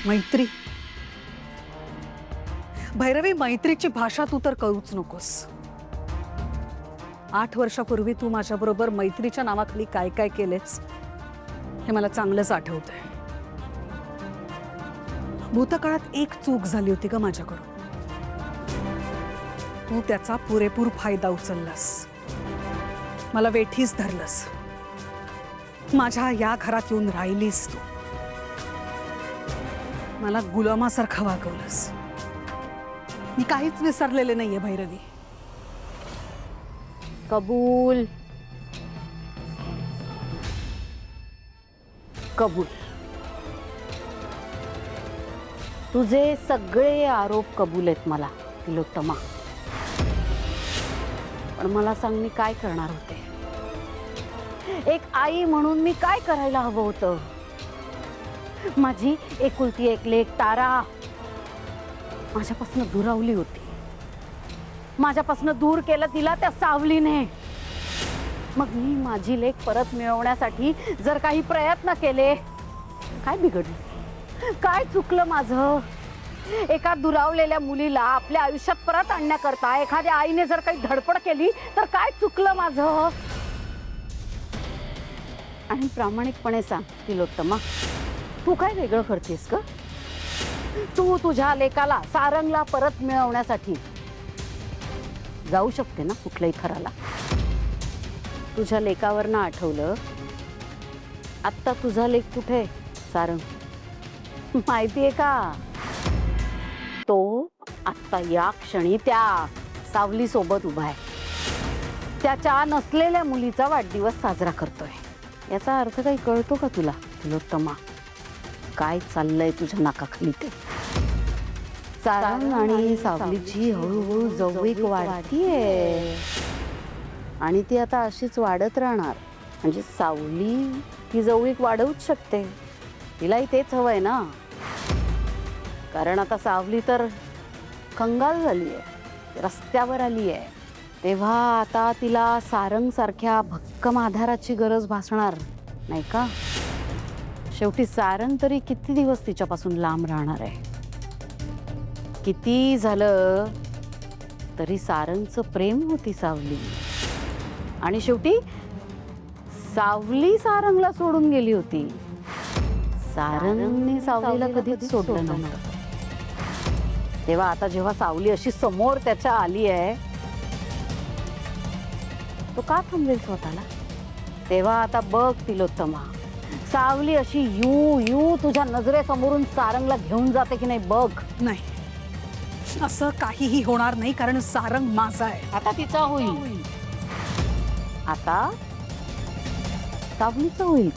मैत्री? भैरवी, मैत्रीची भाषा तू तर करूच नकोस. 8 वर्षापूर्वी तू माझ्याबरोबर मैत्रीच्या नावाखाली काय काय केलेस हे मला चांगलंच आठवतंय. भूतकाळात एक चूक झाली होती का माझ्याकडून. तू त्याचा पुरेपूर फायदा उचललास. मला वेठीस धरलंस. माझ्या या घरात येऊन राहिलीस तू. मला गुलामासारखं वागवलंस. मी काहीच विसरलेले नाहीये भैरवी. कबूल. कबूल. तुझे सगळे आरोप कबूल आहेत मला तिलोत्तमा. पण मला सांग, मी काय करणार होते? एक आई म्हणून मी काय करायला हवं होतं? माझी एकुलती एक लेक तारा माझ्यापासून दुरावली होती. माझ्यापासून दूर केलं तिला त्या सावलीने. मग मी माझी लेक परत मिळवण्यासाठी जर काही प्रयत्न केले, काय बिघडलं? काय चुकलं माझं? एका दुरावलेल्या मुलीला आपल्या आयुष्यात परत आणण्याकरता एखाद्या आईने जर काही धडपड केली तर काय चुकलं माझं? आणि प्रामाणिकपणे सांग तिलोत्तमा, तू काय वेगळं करतेस का? तू तुझ्या लेकाला, सारंगला परत मिळवण्यासाठी जाऊ शकते ना कुठल्याही थराला. तुझ्या लेकावरनं आठवलं, आत्ता तुझा लेक कुठे सारंग माहितीये का? तो आत्ता या क्षणी त्या सावली सोबत उभा आहे. त्याच्या नसलेल्या मुलीचा वाढदिवस साजरा करतोय. याचा अर्थ काही कळतो का तुला तिलोत्तमा? काय चाललंय तुझ्या नाकाखाली ते? सारंग आणि सावलीची हळूहळू जवळीक वाढतीये आणि ती आता अशीच वाढत राहणार. म्हणजे सावली ती जवळीक वाढवूच शकते. तिलाही तेच हवंय ना. कारण आता सावली तर कंगाल झाली आहे, रस्त्यावर आली आहे. तेव्हा आता तिला सारंग सारख्या भक्कम आधाराची गरज भासणार नाही का? शेवटी सारंग तरी किती दिवस तिच्यापासून लांब राहणार आहे? किती झालं तरी सारंगचं प्रेम होती सावली. आणि शेवटी सावली सारंगला सोडून गेली होती. सारंगने सावलीला कधीच सोडलं नव्हतं. तेव्हा आता जेव्हा सावली अशी समोर त्याच्या आली आहे, तो का थांबेल स्वतःला? तेव्हा आता बघ तिलोत्तमा, सावली अशी यू यू तुझ्या नजरेसमोरून सारंगला घेऊन जाते की नाही बघ. नाही, असं काहीही होणार नाही, कारण सारंग माझा आहे. आता तिचा होईल. आता सावलीचा होईल.